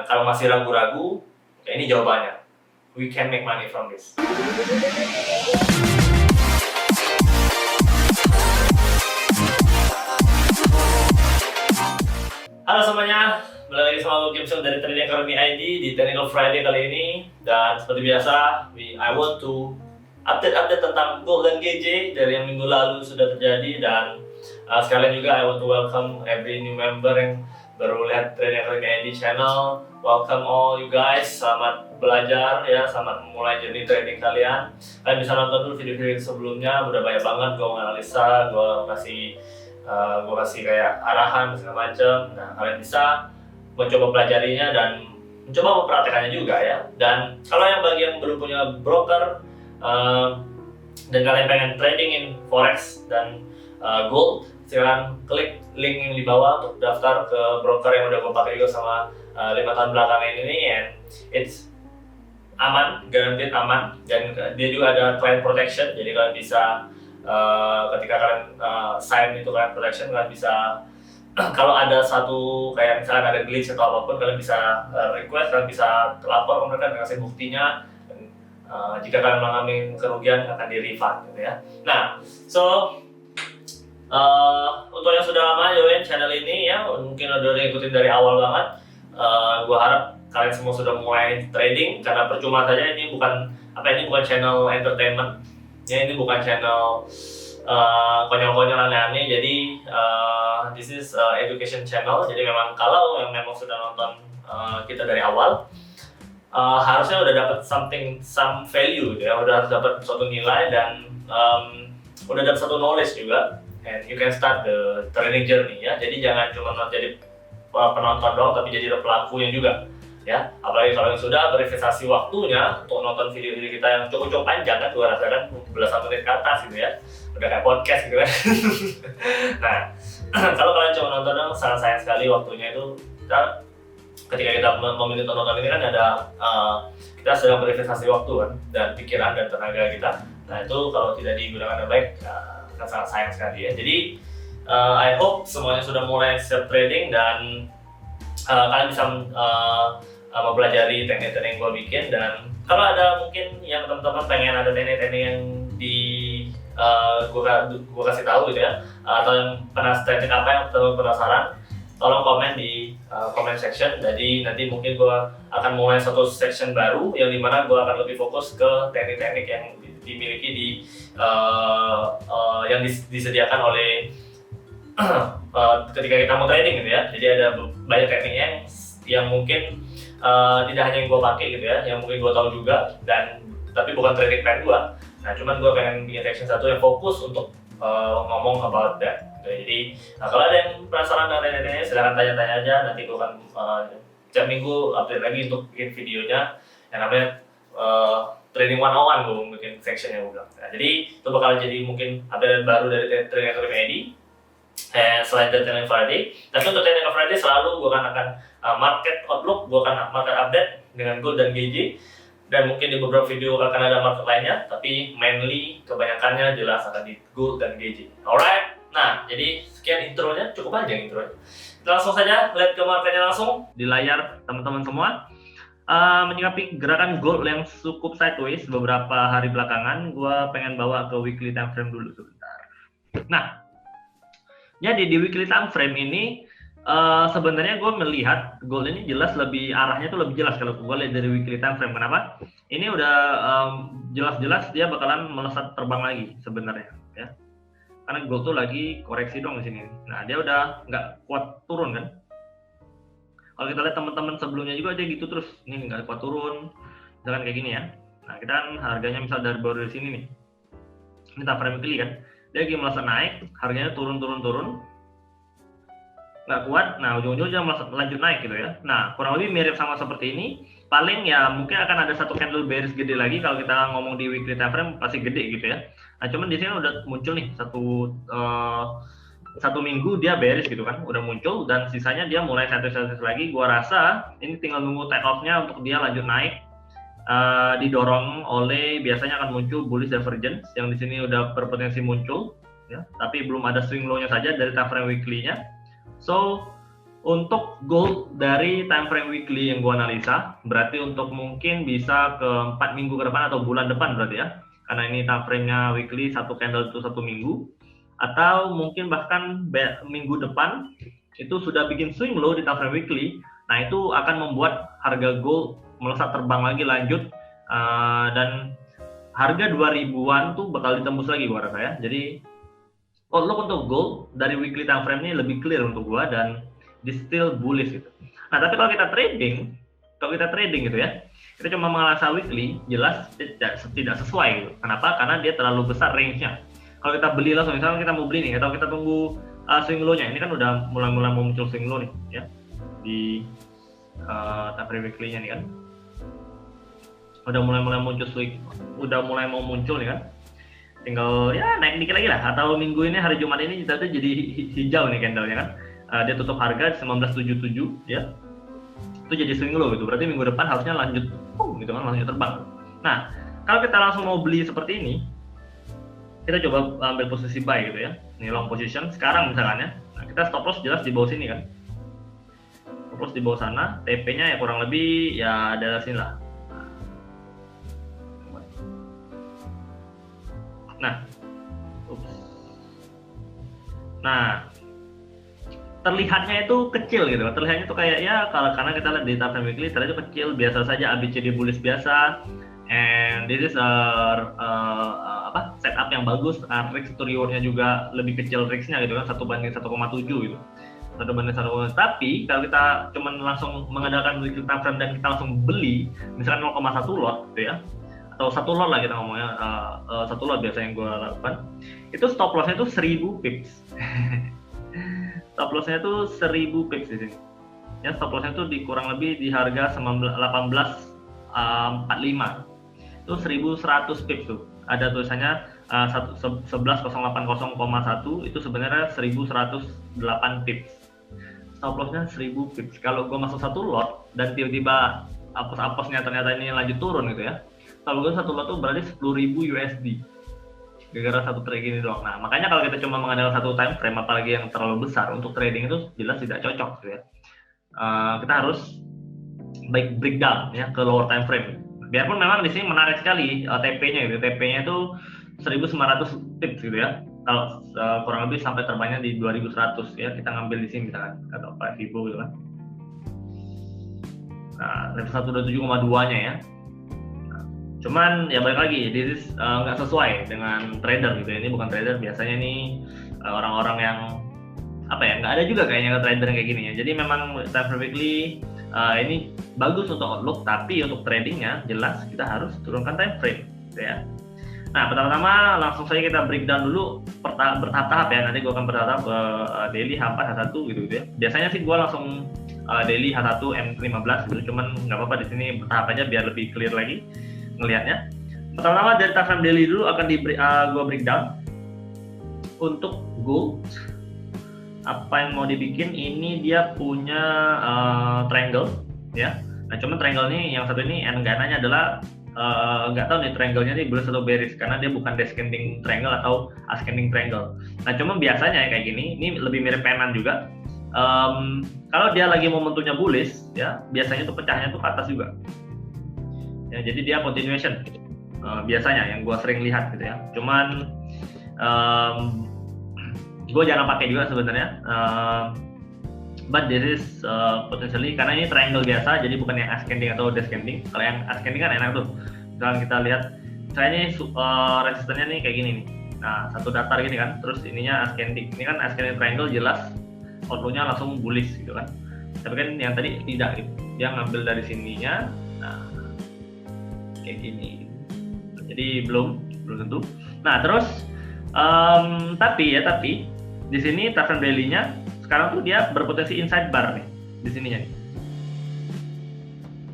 Kalau masih ragu-ragu, ya ini jawabannya. We can make money from this. Halo semuanya, kembali lagi sama gue Kim dari Trading Academy ID di Technical Friday kali ini. Dan seperti biasa, I want to update tentang gold dan GJ dari yang minggu lalu sudah terjadi. Dan sekalian juga I want to welcome every new member yang baru lihat Trading Academy ID channel. Welcome all you guys, selamat belajar ya, selamat memulai journey trading kalian. Kalian bisa nonton dulu video-video sebelumnya, udah banyak banget gue menganalisa, gue kasih kayak arahan segala macam. Nah, kalian bisa mencoba pelajarinya dan mencoba memperhatikannya juga ya. Dan kalau yang bagi yang belum punya broker dan kalian pengen trading in forex dan gold, silahkan klik link yang di bawah untuk daftar ke broker yang udah gue pakai juga sama 5 tahun belakangan ini. And it's aman, guaranteed aman, dan dia juga ada client protection, jadi kalian bisa ketika kalian sign itu client protection, kalian bisa kalau ada satu kayak misalkan ada glitch atau apapun, kalian bisa request, kalian bisa lapor ke mereka dan kasih buktinya. Dan, jika kalian mengalami kerugian akan di refund gitu ya. Nah, so untuk yang sudah lama join channel ini ya, mungkin udah ikutin dari awal banget, gue harap kalian semua sudah mulai trading, karena percuma saja ini bukan channel entertainment ya, ini bukan channel konyol-konyol aneh-aneh. Jadi this is education channel. Jadi memang kalau yang memang sudah nonton kita dari awal, harusnya udah dapat some value ya, udah harus dapat suatu nilai dan udah dapat satu knowledge juga, and you can start the trading journey ya. Jadi jangan cuma jadi penonton doang, tapi jadi pelakunya juga ya. Apalagi kalau yang sudah berinvestasi waktunya untuk nonton video-video kita yang cukup panjang kan, gua rasakan belasan menit ke atas gitu ya, udah kayak podcast gitu kan. Nah, kalau kalian cuma nonton doang, sangat sayang sekali waktunya itu. Ketika kita memilih nonton ini kan ada kita sedang berinvestasi waktu kan, dan pikiran dan tenaga kita. Nah itu kalau tidak digunakan dengan baik, kan sangat sayang sekali ya. Jadi I hope semuanya sudah mulai siap trading dan kalian bisa mempelajari teknik-teknik yang gue bikin. Dan kalau ada mungkin yang teman-teman pengen ada teknik-teknik yang gue kasih tahu gitu ya, atau yang teknik apa yang teman penasaran, tolong komen di comment section. Jadi nanti mungkin gue akan mulai satu section baru yang dimana gue akan lebih fokus ke teknik-teknik yang dimiliki yang disediakan oleh ketika kita mau trading gitu ya. Jadi ada banyak tekniknya yang mungkin tidak hanya yang gue pakai gitu ya, yang mungkin gue tahu juga, dan tapi bukan trading plan gue. Nah cuman gue pengen bikin section satu yang fokus untuk ngomong about that. Jadi kalau ada yang penasaran dengan tekniknya, silahkan tanya-tanya aja. Nanti gue akan tiap minggu update lagi untuk bikin videonya yang namanya Trading 101, gue bikin sectionnya gue bilang. Nah, jadi itu bakal jadi mungkin update baru dari Trading Academy ID selain dari Trading Friday. Tapi untuk Trading Friday selalu gue akan market outlook, gue akan market update dengan gold dan GJ. Dan mungkin di beberapa video akan ada market lainnya, tapi mainly kebanyakannya jelas akan di gold dan GJ. Alright, nah jadi sekian intronya, cukup panjang intronya. Kita langsung saja lihat ke marketnya langsung di layar teman-teman semua. Menyikapi gerakan gold yang cukup sideways beberapa hari belakangan, gue pengen bawa ke weekly time frame dulu sebentar. Nah, jadi di weekly time frame ini sebenarnya gue melihat gold ini jelas arahnya tuh lebih jelas kalau gue lihat dari weekly time frame. Kenapa? Ini udah jelas-jelas dia bakalan melesat terbang lagi sebenarnya ya. Karena gold tuh lagi koreksi dong di sini. Nah, dia udah nggak kuat turun kan. Kalau kita lihat teman-teman sebelumnya juga aja gitu terus, ini nggak kuat turun, misalkan kayak gini ya. Nah kita kan harganya misal baru dari sini nih, ini time frame weekly kan, dia lagi melesat naik, harganya turun, nggak kuat. Nah ujung-ujungnya lanjut naik gitu ya. Nah kurang lebih mirip sama seperti ini. Paling ya mungkin akan ada satu candle bearish gede lagi kalau kita ngomong di weekly time frame, pasti gede gitu ya. Nah cuman di sini udah muncul nih satu minggu dia bearish gitu kan, udah muncul, dan sisanya dia mulai sideways lagi. Gua rasa ini tinggal nunggu take off-nya untuk dia lanjut naik, didorong oleh biasanya akan muncul bullish divergence yang di sini udah berpotensi muncul ya, tapi belum ada swing low-nya saja dari time frame weekly-nya. So Untuk goal dari time frame weekly yang gue analisa, berarti untuk mungkin bisa ke 4 minggu ke depan atau bulan depan berarti ya. Karena ini time frame-nya weekly, satu candle itu 1 minggu. Atau mungkin bahkan minggu depan itu sudah bikin swing low di time frame weekly. Nah itu akan membuat harga gold melesat terbang lagi lanjut. Dan harga 2000-an tuh bakal ditembus lagi gua rasa ya. Jadi outlook untuk gold dari weekly time frame ini lebih clear untuk gua dan still bullish gitu. Nah, tapi kalau kita trading gitu ya, kita cuma menganalisa weekly, jelas tidak sesuai gitu. Kenapa? Karena dia terlalu besar range-nya. Kalau kita beli langsung, misalnya kita mau beli nih, atau kita tunggu swing low-nya, ini kan udah mulai mau muncul swing low nih, ya di time frame weekly-nya nih kan, udah mulai mau muncul nih kan. Tinggal ya naik dikit lagi lah, atau minggu ini hari Jumat ini kita tuh jadi hijau nih candle-nya kan. Dia tutup harga 1977 ya, itu jadi swing low gitu, berarti minggu depan harusnya lanjut gitu kan, lanjut terbang. Nah kalau kita langsung mau beli seperti ini, kita coba ambil posisi buy gitu ya, ini long position sekarang misalkan ya. Nah kita stop loss jelas di bawah sini kan, stop loss di bawah sana, TP nya ya kurang lebih ya ada sini lah. Nah terlihatnya itu kecil gitu, terlihatnya itu kayak ya karena kita lihat di time frame weekly terlihat itu kecil, biasa saja, ABCD bullish biasa, and this is setup yang bagus, risk to rewardnya juga lebih kecil risknya gitu kan, 1/1,7 gitu, 1/1,7. Tapi kalau kita cuman langsung mengandalkan weekly time frame dan kita langsung beli misalkan 0,1 lot gitu ya, atau 1 lot lah kita ngomongnya, 1 lot biasa yang gue lakukan, itu stop lossnya itu 1000 pips. Stop lossnya itu 1000 pips di sini. Ya, stop lossnya itu kurang lebih di harga 18.45. Itu 1100 pips tuh. Ada tulisannya 11.080,1, itu sebenarnya 1108 pips. Stop lossnya 1000 pips. Kalau gue masuk 1 lot dan tiba-tiba apos-aposnya ternyata ini lanjut turun gitu ya. Kalau gue 1 lot tuh berarti 10.000 USD. Gara-gara satu trade gini doang. Nah, makanya kalau kita cuma mengandalkan satu time frame, apalagi yang terlalu besar untuk trading itu jelas tidak cocok gitu ya. Kita harus breakdown ya ke lower time frame. Biarpun memang di sini menarik sekali TP-nya gitu. TP-nya itu 1900 pips gitu ya. Kalau kurang lebih sampai terbangnya di 2100 ya. Kita ngambil di sini misalkan atau Pak Vivo gitu kan. Nah, level 127,2-nya ya. Cuman ya balik lagi, this is nggak sesuai dengan trader gitu ya. Ini bukan trader, biasanya nih orang-orang yang apa ya, nggak ada juga kayaknya trader kayak gini ya. Jadi memang time frame weekly ini bagus untuk outlook, tapi untuk tradingnya jelas kita harus turunkan time frame gitu ya. Nah pertama-tama langsung saja kita breakdown dulu bertahap-tahap ya. Nanti gue akan bertahap ke daily H4 H1 gitu ya. Biasanya sih gue langsung daily H1 M15 gitu, cuman nggak apa-apa di sini bertahap aja biar lebih clear lagi ngelihatnya. Pertama dari time frame daily dulu akan gue breakdown. Untuk gold apa yang mau dibikin, ini dia punya triangle ya. Nah cuman triangle ini yang satu ini enggaknya adalah nggak tahu nih triangle-nya nih bullish atau bearish, karena dia bukan descending triangle atau ascending triangle. Nah cuman biasanya kayak gini, ini lebih mirip penan juga. Kalau dia lagi momentumnya bullish ya, biasanya tuh pecahnya tuh ke atas juga. Ya, jadi dia continuation biasanya yang gue sering lihat gitu ya. Cuman gue jarang pakai juga sebenarnya. But this is potentially, karena ini triangle biasa, jadi bukan yang ascending atau descending. Kalau yang ascending kan enak tuh. Misalkan kita lihat, saya ini resistennya nih kayak gini nih. Nah satu datar gini kan, terus ininya ascending. Ini kan ascending triangle jelas outlook-nya langsung bullish gitu kan. Tapi kan yang tadi tidak gitu. Dia ngambil dari sininya. Nah kayak gini, jadi belum tentu. Nah terus tapi di sini time frame daily-nya sekarang tuh dia berpotensi inside bar nih di sininya nih.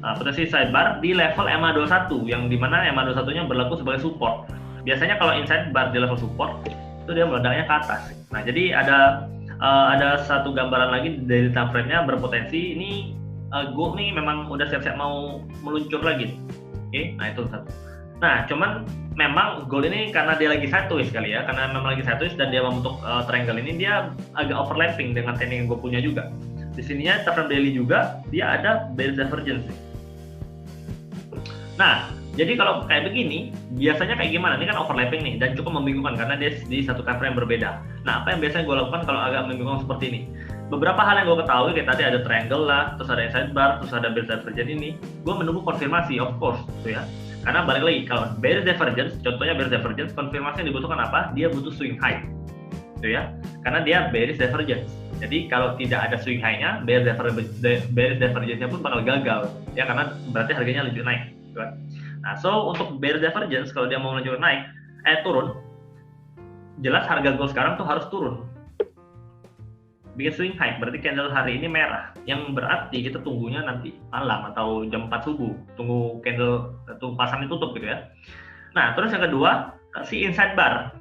Nah, potensi inside bar di level MA21 yang dimana MA21-nya berlaku sebagai support. Biasanya kalau inside bar di level support itu dia meledaknya ke atas. Nah jadi ada satu gambaran lagi dari time frame-nya berpotensi ini gold nih memang udah siap-siap mau meluncur lagi. Oke, nah itu satu. Nah, cuman memang gold ini karena dia lagi sideways kali ya, karena memang lagi sideways dan dia membentuk triangle ini, dia agak overlapping dengan trending yang gue punya juga. di sininya time frame daily juga dia ada bearish divergence. Nah, jadi kalau kayak begini, biasanya kayak gimana? Ini kan overlapping nih dan cukup membingungkan karena dia di satu time frame berbeda. Nah, apa yang biasanya gue lakukan kalau agak membingungkan seperti ini? Beberapa hal yang gue ketahui, kayak tadi ada triangle lah, terus ada inside bar, terus ada bearish divergence ini, gue menunggu konfirmasi, of course, gitu ya. Karena balik lagi, kalau bearish divergence, contohnya bearish divergence, konfirmasi yang dibutuhkan apa? Dia butuh swing high, gitu ya. Karena dia bearish divergence. Jadi kalau tidak ada swing high-nya, bearish divergence-nya pun bakal gagal, ya karena berarti harganya lebih naik. Gitu kan. Nah, so untuk bearish divergence, kalau dia mau lanjut naik, turun, jelas harga gold sekarang tuh harus turun. Bikin swing high, berarti candle hari ini merah, yang berarti kita tunggunya nanti malam atau jam 4 subuh, tunggu candle tuh pasang tutup gitu ya. Nah, terus yang kedua, si inside bar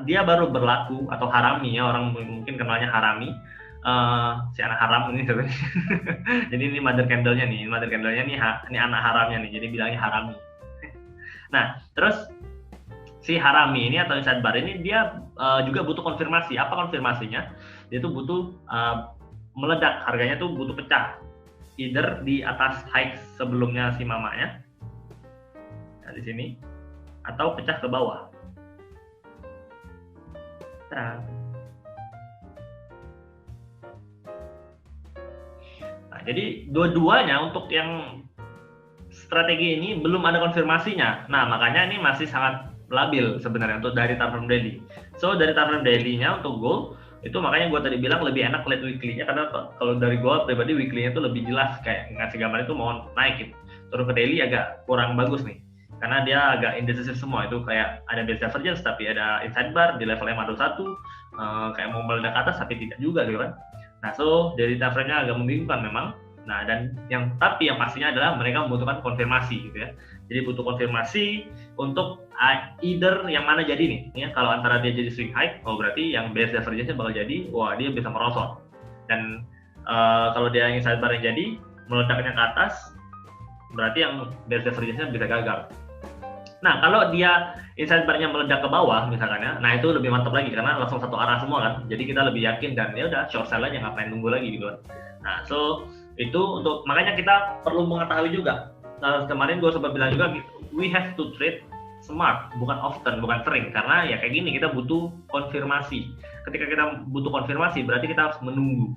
dia baru berlaku atau harami ya, orang mungkin kenalnya harami, si anak haram ini jadi ini mother candle-nya nih, ini anak haramnya nih, jadi bilangnya harami. Nah, terus si harami ini atau inside bar ini dia juga butuh konfirmasi. Apa konfirmasinya? Dia tuh butuh meledak, harganya tuh butuh pecah, either di atas high sebelumnya si mamanya, nah, di sini, atau pecah ke bawah. Nah, jadi dua-duanya untuk yang strategi ini belum ada konfirmasinya. Nah, makanya ini masih sangat labil sebenarnya untuk dari time frame daily. So dari time frame daily-nya untuk gold itu makanya gue tadi bilang lebih enak lihat weekly-nya, karena kalau dari gue pribadi weekly-nya itu lebih jelas, kayak ngasih gambar itu mau naik gitu. Turun ke daily agak kurang bagus nih, karena dia agak indecisive semua, itu kayak ada bearish divergence tapi ada inside bar di level MA21, kayak mau meledak ke atas tapi tidak juga gitu kan. Nah, so dari time frame-nya agak membingungkan memang. Nah, dan yang pastinya adalah mereka membutuhkan konfirmasi gitu ya. Jadi butuh konfirmasi untuk either yang mana jadi nih. Ya, kalau antara dia jadi swing high, oh berarti yang bearish divergence-nya bakal jadi, wah dia bisa merosot. Dan kalau dia yang inside bar yang jadi, meledaknya ke atas, berarti yang bearish divergence-nya bisa gagal. Nah, kalau dia inside bar-nya meledak ke bawah misalkan ya, nah itu lebih mantap lagi karena langsung satu arah semua kan. Jadi kita lebih yakin dan ya udah short sell aja, ngapain nunggu lagi gitu kan. Nah, so itu untuk makanya kita perlu mengetahui juga. Nah, kemarin gue sempat bilang juga, we have to trade smart, bukan often, bukan sering, karena ya kayak gini kita butuh konfirmasi. Ketika kita butuh konfirmasi berarti kita harus menunggu.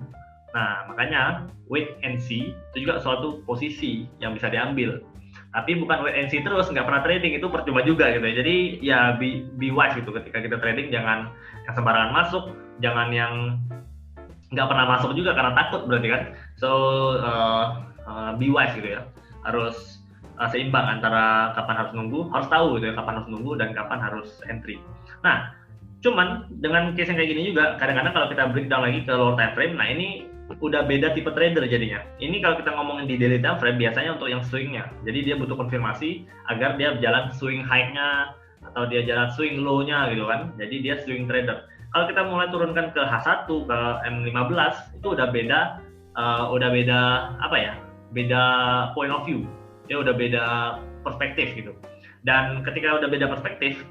Nah, makanya wait and see itu juga suatu posisi yang bisa diambil. Tapi bukan wait and see terus, nggak pernah trading, itu percuma juga gitu ya. Jadi ya be wise gitu ketika kita trading, jangan yang sembarangan masuk, jangan yang nggak pernah masuk juga karena takut berarti kan. So be wise gitu ya, harus seimbang antara kapan harus nunggu, harus tahu gitu ya kapan harus nunggu dan kapan harus entry. Nah, cuman dengan case yang kayak gini juga kadang-kadang kalau kita breakdown lagi ke lower time frame, nah ini udah beda tipe trader jadinya. Ini kalau kita ngomongin di daily time frame biasanya untuk yang swingnya, jadi dia butuh konfirmasi agar dia jalan swing high-nya atau dia jalan swing low-nya gitu kan, jadi dia swing trader. Kalau kita mulai turunkan ke H1, ke M15, itu udah beda apa ya, beda point of view, ya udah beda perspektif gitu. Dan ketika udah beda perspektif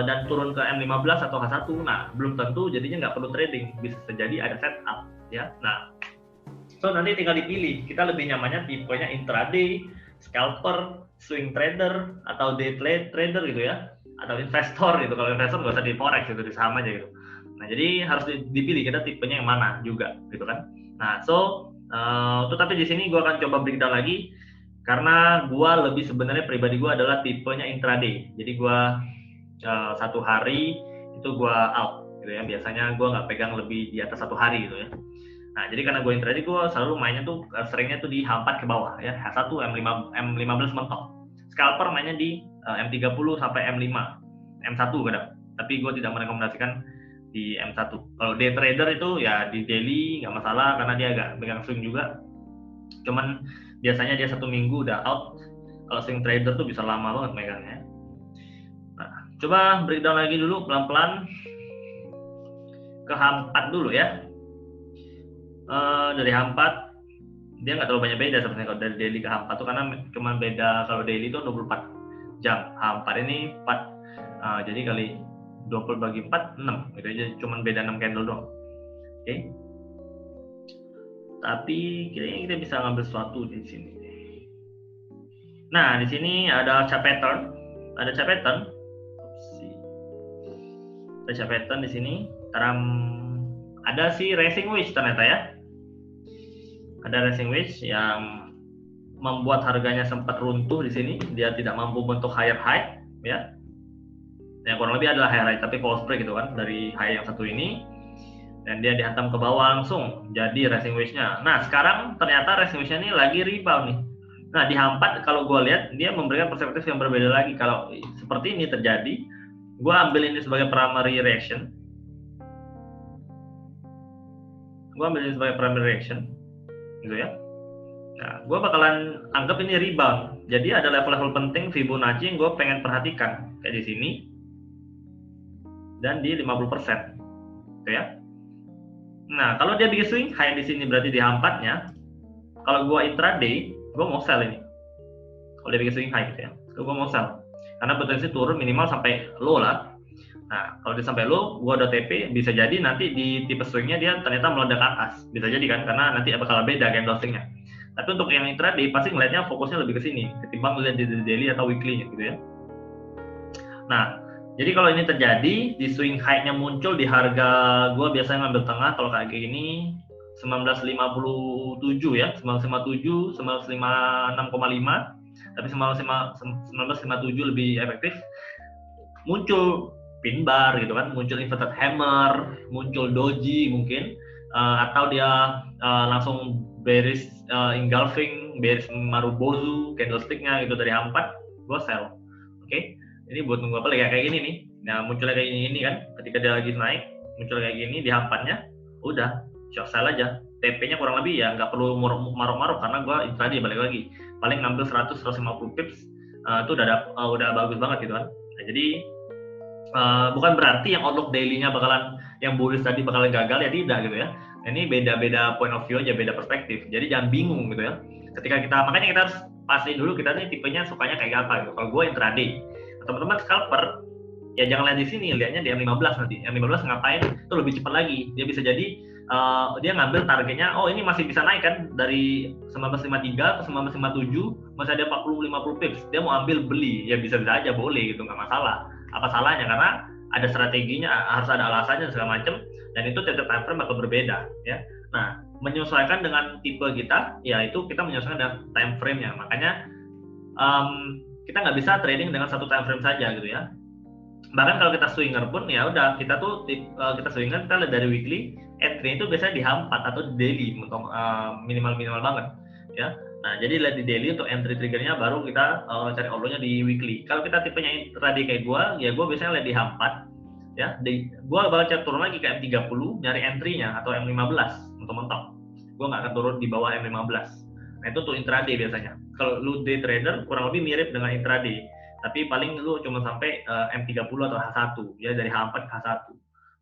dan turun ke M15 atau H1, nah belum tentu jadinya nggak perlu trading, bisa terjadi ada setup ya. Nah, so nanti tinggal dipilih, kita lebih nyamannya tipenya intraday, scalper, swing trader, atau day trader gitu ya, atau investor gitu. Kalau investor nggak usah di forex gitu, di saham aja gitu. Nah, jadi harus dipilih kita tipenya yang mana juga gitu kan. Nah, so tetapi di sini gue akan coba breakdown lagi karena gue lebih sebenarnya pribadi gue adalah tipenya intraday. Jadi gue satu hari itu gue out gitu ya. Biasanya gue nggak pegang lebih di atas satu hari gitu ya. Nah, jadi karena gue intraday, gue selalu mainnya tuh seringnya tuh di H4 ke bawah ya, H1, M15 mentok. Scalper mainnya di M30 sampai M5, M1 kadang. Tapi gue tidak merekomendasikan di M1. Kalau day trader itu ya di daily nggak masalah karena dia agak pegang swing juga. Cuman biasanya dia 1 minggu udah out. Kalau swing trader tuh bisa lama banget megangnya. Nah, coba breakdown lagi dulu pelan-pelan ke H4 dulu ya. Dari H4 dia nggak terlalu banyak beda sebenarnya kalau dari daily ke H4 tuh, karena cuma beda kalau daily itu 24 jam, H4 ini 4, jadi kali 20 bagi 4 6 gitu aja, cuma beda 6 candle doang. Oke. Tapi kayaknya kita bisa ngambil sesuatu di sini. Nah, di sini ada chart pattern. Ada chart pattern. Ada chart pattern di sini. Ada si racing wedge ternyata ya. Ada racing wedge yang membuat harganya sempat runtuh di sini. Dia tidak mampu bentuk higher high, ya. Yang kurang lebih adalah higher high, tapi false break gitu kan dari high yang satu ini. Dan dia dihantam ke bawah langsung. Jadi racing wedge-nya. Nah, sekarang ternyata racing wedge-nya ini lagi rebound nih. Nah, di H4 kalau gue lihat dia memberikan perspektif yang berbeda lagi. Kalau seperti ini terjadi, gue ambil ini sebagai primary reaction. Gitu ya. Nah, gue bakalan anggap ini rebound. Jadi ada level-level penting Fibonacci yang gue pengen perhatikan kayak di sini dan di 50%, gitu ya. Nah, kalau dia bikin swing high di sini berarti di H4-nya. Kalau gue intraday, gue mau sell ini. Kalau dia bikin swing high gitu ya, gue mau sell. Karena potensi turun minimal sampai low lah. Nah, kalau dia sampai low, gue udah TP, bisa jadi nanti di tipe swingnya dia ternyata meledak ke atas. Bisa jadi kan, karena nanti bakal beda candlestick-nya. Tapi untuk yang intraday pasti ngeliatnya fokusnya lebih ke sini ketimbang ngeliat di daily atau weekly-nya gitu ya. Nah, jadi kalau ini terjadi di swing high-nya muncul di harga gue biasanya ngambil tengah kalau kayak gini 1957 ya, 1957, 1956,5. Tapi 1957 lebih efektif. Muncul pin bar gitu kan, muncul inverted hammer, muncul doji mungkin, atau dia langsung bearish engulfing, bearish marubozu candlestick-nya gitu dari H4, gue sell. Oke. Ini buat nunggu apa kayak gini nih. Nah, munculnya kayak ini kan, ketika dia lagi naik, muncul kayak gini di H4-nya, udah short sell aja. TP-nya kurang lebih ya nggak perlu maruk-maruk karena gue intraday balik lagi. Paling ngambil 100-150 pips, itu udah bagus banget gitu kan. Nah, jadi bukan berarti yang outlook daily-nya bakalan yang bullish tadi bakalan gagal ya, tidak gitu ya. Nah, ini beda-beda point of view aja, beda perspektif. Jadi jangan bingung gitu ya. Makanya kita harus pastiin dulu kita nih tipenya sukanya kayak apa gitu. Kalau gue intraday, teman-teman scalper ya jangan lihat di sini, lihatnya di M15 nanti. M15 ngapain? Itu lebih cepat lagi. Dia bisa jadi dia ngambil targetnya, oh ini masih bisa naik kan dari 1953 ke 1957 masih ada 40-50 pips. Dia mau ambil beli, ya bisa-bisa aja boleh gitu, nggak masalah. Apa salahnya? Karena ada strateginya, harus ada alasannya segala macam, dan itu tiap time frame bakal berbeda ya. Nah, menyesuaikan dengan tipe kita, ya itu kita menyesuaikan dengan time frame-nya. Makanya kita nggak bisa trading dengan satu time frame saja gitu ya. Bahkan kalau kita swinger pun ya udah kita swinger, kita lihat dari weekly entry itu biasanya di H4 atau di daily minimal banget ya. Nah, jadi lihat di daily untuk entry triggernya, baru kita cari outlook-nya di weekly. Kalau kita tipenya intraday kayak gua, ya gua biasanya lihat di H4 ya. Gua bakal cari turun lagi ke M30 nyari entry-nya atau M15 untuk mentok. Gua nggak akan turun di bawah M15. Nah, itu untuk intraday biasanya. Kalau lu day trader kurang lebih mirip dengan intraday, tapi paling lu cuma sampai M30 atau H1 ya, dari H4 ke H1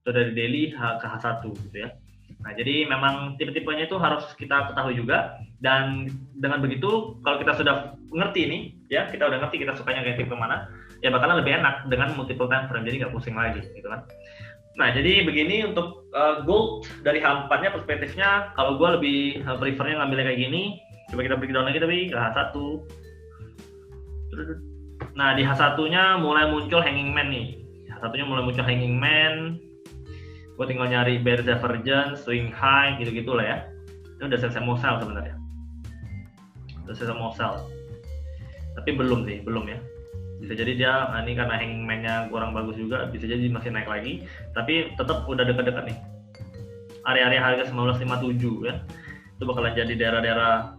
atau dari daily ke H1 gitu ya. Nah, jadi memang tipe-tipenya itu harus kita ketahui juga, dan dengan begitu kalau kita sudah ngerti nih ya, kita udah ngerti kita sukanya kayak tipe mana, ya bakalan lebih enak dengan multiple time frame, jadi nggak pusing lagi gitu kan. Nah, jadi begini untuk gold dari H4-nya perspektifnya. Kalau gue lebih prefernya ngambilnya kayak gini. Coba kita breakdown lagi tapi ke H1. Nah, di H1-nya mulai muncul hanging man nih. H1-nya mulai muncul hanging man. Gue tinggal nyari bear divergence, swing high, gitu-gitu lah ya. Ini udah selesai mau sell sebenarnya. Udah selesai mau sell. Tapi belum ya. Bisa jadi dia, ini karena hanging man-nya kurang bagus juga, bisa jadi masih naik lagi. Tapi tetap udah dekat-dekat nih. Area-area harga 1957 ya. Itu bakalan jadi daerah-daerah,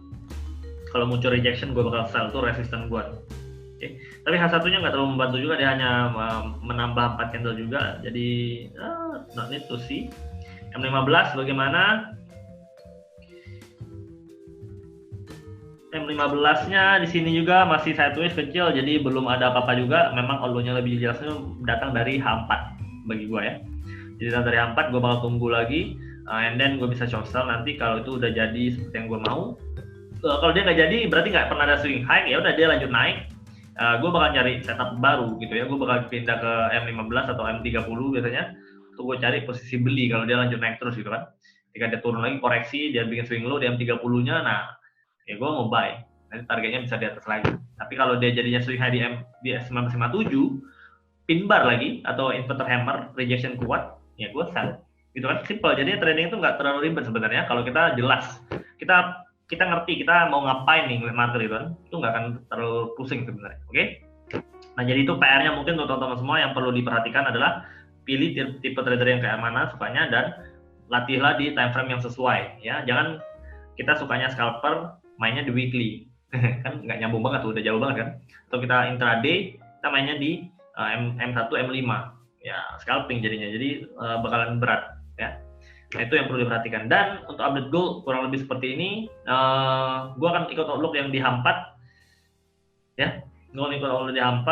kalau muncul rejection gue bakal sell, tuh resisten gue. Okay. Tapi H1-nya nggak terlalu membantu juga, dia hanya menambah 4 candle juga, jadi not need to see. M15 bagaimana? M15-nya di sini juga masih sideways kecil, jadi belum ada apa-apa juga. Memang outlook-nya lebih jelasnya datang dari H4 bagi gue ya. Jadi dari H4 gue bakal tunggu lagi, and then gue bisa short sell nanti kalau itu udah jadi seperti yang gue mau. Kalau dia nggak jadi berarti nggak pernah ada swing high, ya udah dia lanjut naik. Gue bakal cari setup baru gitu ya. Gue bakal pindah ke M15 atau M30 biasanya untuk gue cari posisi beli kalau dia lanjut naik terus gitu kan. Ketika dia turun lagi koreksi, dia bikin swing low di M30-nya, nah ya gue mau buy. Nanti targetnya bisa di atas lagi. Tapi kalau dia jadinya swing high di 1957, pin bar lagi atau inverted hammer, rejection kuat, ya gue sell. Gitu kan, simple. Jadi trading itu nggak terlalu ribet sebenarnya kalau kita jelas. Kita ngerti kita mau ngapain nih market itu kan, itu nggak akan terlalu pusing sebenarnya. Oke? Nah, jadi itu PR-nya mungkin untuk teman-teman semua yang perlu diperhatikan adalah pilih tipe trader yang kayak mana sukanya dan latihlah di time frame yang sesuai ya. Jangan kita sukanya scalper mainnya di weekly. Kan nggak nyambung banget tuh, udah jauh banget kan. Atau kita intraday, kita mainnya di M1, M5. Ya, scalping jadinya. Jadi bakalan berat ya. Nah, itu yang perlu diperhatikan. Dan untuk update gold kurang lebih seperti ini. Gue akan ikut outlook yang di H4 ya. Gue akan ikut outlook di H4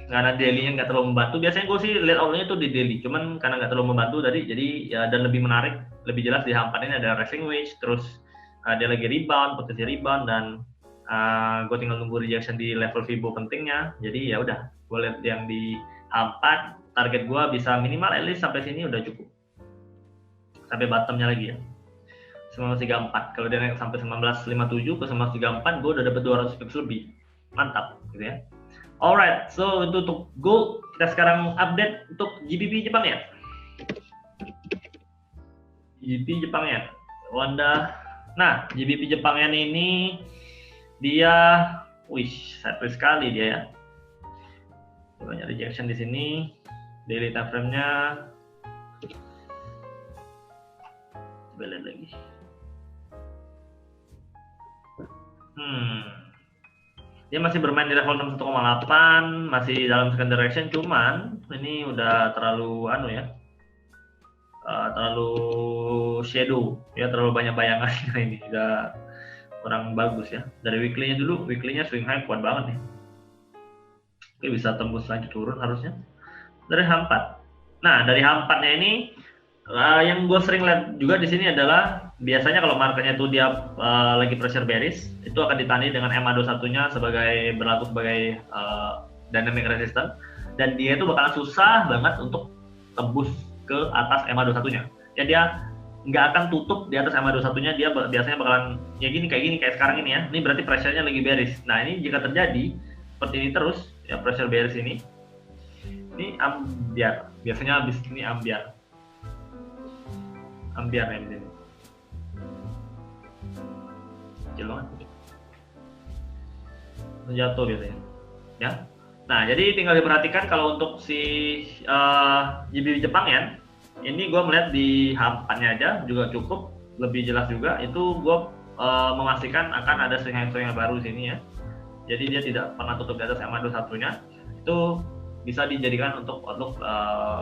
karena daily-nya nggak terlalu membantu. Biasanya gue sih lihat outlook-nya tuh di daily. Cuman karena nggak terlalu membantu tadi, jadi ya, dan lebih menarik, lebih jelas di H4 ini ada resting wedge, terus dia lagi rebound, potensi rebound, dan gue tinggal nunggu rejection di level Fibo pentingnya. Jadi ya udah, gue lihat yang di H4, target gue bisa minimal at least sampai sini udah cukup. Sampai bottomnya lagi ya 1934. Kalau dia naik sampai 1957 ke 1934, gue udah dapat 200 pips lebih. Mantap gitu ya. Alright, so itu untuk gold. Kita sekarang update untuk GBP Jepang ya. GBP Jepang ya. Wanda. Nah, GBP Jepang Yen ini dia, sideways sekali dia ya. Banyak rejection di sini. Daily time frame-nya. Coba lihat lagi. Dia masih bermain di level 61,8, masih dalam second direction, cuman ini udah terlalu terlalu shadow ya, terlalu banyak bayangan ini, udah kurang bagus ya. Dari weekly-nya dulu, weekly-nya swing high kuat banget nih. Oke, bisa tembus lanjut turun harusnya. Dari H4. Nah, dari H4-nya ini yang gue sering lihat juga di sini adalah biasanya kalau marketnya itu dia lagi pressure bearish, itu akan ditandai dengan MA21-nya berlaku sebagai dynamic resistance, dan dia itu bakalan susah banget untuk tembus ke atas MA21-nya. Ya, dia nggak akan tutup di atas MA21-nya, dia biasanya bakalan ya kayak sekarang ini ya. Ini berarti pressure-nya lagi bearish. Nah, ini jika terjadi seperti ini terus ya, pressure bearish ini ambiar. Biasanya habis ini ambiar ya di sini. Kecil banget. Jatuh biasanya. Ya. Nah, jadi tinggal diperhatikan kalau untuk si GBP Jepang ya. Ini gue melihat di H4-nya aja juga cukup, lebih jelas juga. Itu gue memastikan akan ada swing yang baru sini ya. Jadi dia tidak pernah tutup di atas MA21-nya. Itu bisa dijadikan untuk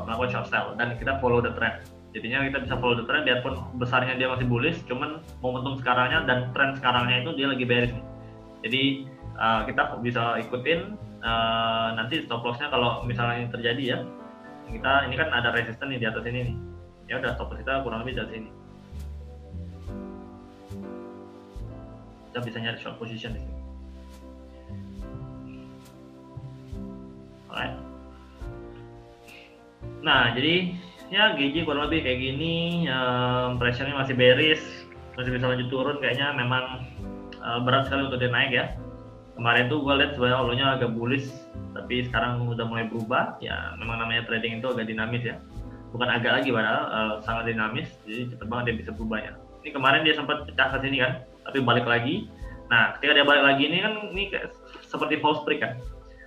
melakukan short sell, dan kita follow the trend. Jadinya kita bisa follow the trend, biarpun besarnya dia masih bullish, cuman momentum sekarangnya dan trend sekarangnya itu dia lagi bearish nih. Jadi kita bisa ikutin nanti stop lossnya kalau misalnya ini terjadi ya. Kita ini kan ada resisten nih di atas ini nih. Ya udah, stop loss kita kurang lebih dari sini. Kita bisa nyari short position di sini. Alright. Nah, jadi ya GJ kurang lebih kayak gini, pressure-nya masih bearish, masih bisa lanjut turun, kayaknya memang berat sekali untuk dia naik ya. Kemarin tuh gue lihat sebenarnya all-nya agak bullish, tapi sekarang udah mulai berubah. Ya memang namanya trading itu agak dinamis ya, bukan agak lagi padahal sangat dinamis, jadi cepet banget dia bisa berubah ya. Ini kemarin dia sempat pecah ke sini kan, tapi balik lagi. Nah, ketika dia balik lagi ini kan ini kayak seperti false break kan.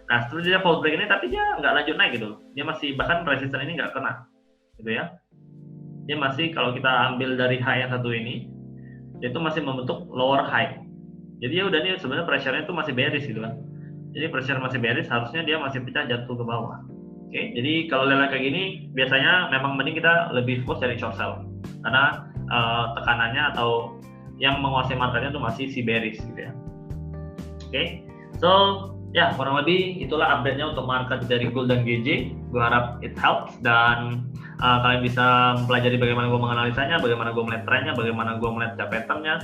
Nah, setelah dia false break ini tapi dia nggak lanjut naik gitu, dia masih, bahkan resisten ini nggak kena gitu ya. Dia masih, kalau kita ambil dari high yang satu ini, dia itu masih membentuk lower high. Jadi ya udah, nih sebenarnya pressure-nya itu masih bearish gitu kan. Jadi pressure masih bearish, harusnya dia masih pecah jatuh ke bawah. Oke, jadi kalau lelang kayak gini biasanya memang mending kita lebih fokus dari short sell, karena tekanannya atau yang menguasai marketnya itu masih si bearish gitu ya. Oke, so ya kurang lebih itulah update-nya untuk market dari gold dan GJ. Gue harap it helps, dan kalian bisa mempelajari bagaimana gue menganalisanya, bagaimana gue melihat trennya, bagaimana gue melihat pattern-nya,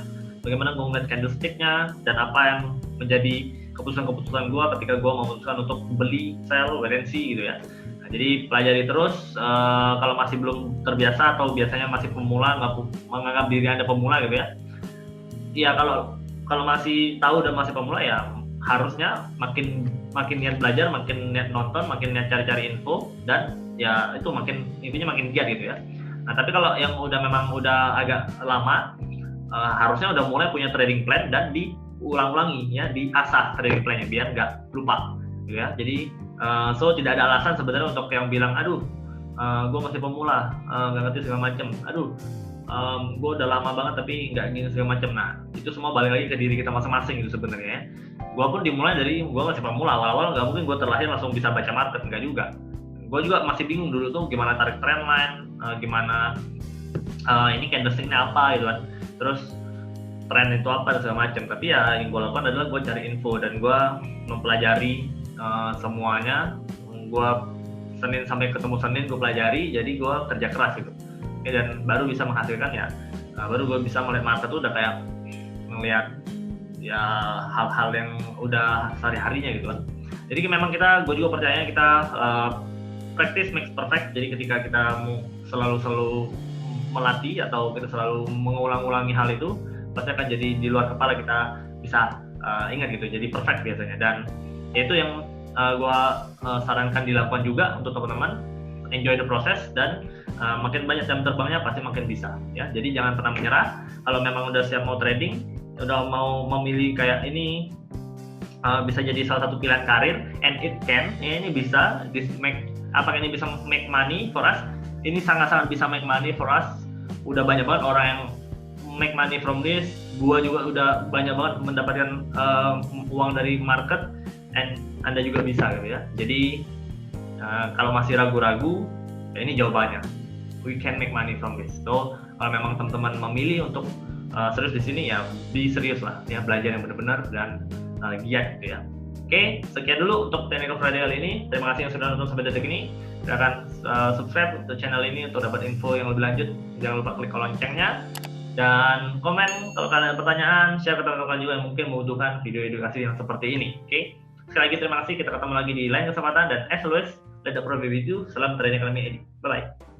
bagaimana gue melihat candlestick-nya, dan apa yang menjadi keputusan-keputusan gue ketika gue memutuskan untuk beli, sell, wait and see gitu ya. Nah, Jadi pelajari terus. Kalau masih belum terbiasa atau biasanya masih pemula, nggak menganggap diri Anda pemula gitu ya. Ya kalau masih tahu dan masih pemula ya harusnya makin niat belajar, makin niat nonton, makin niat cari-cari info, dan ya itu intinya makin giat gitu ya. Nah tapi kalau yang memang udah agak lama, harusnya udah mulai punya trading plan dan diulang-ulangi ya, diasah trading plannya biar nggak lupa gitu ya. Jadi so tidak ada alasan sebenarnya untuk yang bilang aduh gue masih pemula, nggak ngerti segala macam, aduh gue udah lama banget tapi nggak gini segala macam. Nah itu semua balik lagi ke diri kita masing-masing gitu sebenarnya. Gue pun dimulai dari gue masih pemula, awal-awal nggak mungkin gue terlahir langsung bisa baca market, nggak juga. Gue juga masih bingung dulu tuh gimana tarik trendline, gimana ini candlestick-nya apa gitu kan, terus tren itu apa dan segala macam. Tapi ya yang gue lakukan adalah gue cari info dan gue mempelajari semuanya. Gue Senin sampai ketemu Senin gue pelajari, jadi gue kerja keras gitu. Dan baru bisa menghasilkan ya, baru gue bisa melihat market tuh udah kayak ngelihat ya hal-hal yang udah sehari-harinya gitu kan. Jadi memang gue juga percaya kita practice makes perfect. Jadi ketika kita mau selalu melatih atau kita selalu mengulang-ulangi hal itu, pasti akan jadi di luar kepala kita bisa ingat gitu, jadi perfect biasanya. Dan itu yang gue sarankan dilakukan juga untuk teman-teman, enjoy the process, dan makin banyak jam terbangnya pasti makin bisa ya. Jadi jangan pernah menyerah. Kalau memang udah siap mau trading, udah mau memilih kayak ini bisa jadi salah satu pilihan karir, and it can ya, ini bisa apakah ini bisa make money for us? Ini sangat-sangat bisa make money for us. Udah banyak banget orang yang make money from this. Gua juga udah banyak banget mendapatkan uang dari market, and Anda juga bisa gitu ya. Jadi kalau masih ragu-ragu, ya ini jawabannya. We can make money from this. So kalau memang teman-teman memilih untuk serius di sini ya, be serius lah ya, belajar yang benar-benar dan giat gitu ya. Oke, sekian dulu untuk Technical Friday kali ini. Terima kasih yang sudah nonton sampai detik ini. Silakan subscribe untuk channel ini untuk dapat info yang lebih lanjut. Jangan lupa klik loncengnya dan komen kalau kalian ada pertanyaan. Share ke teman-teman juga yang mungkin membutuhkan video edukasi yang seperti ini. Oke, sekali lagi terima kasih. Kita ketemu lagi di lain kesempatan, dan as always, let the pro be with you. Salam Trading Academy Edi. Bye bye.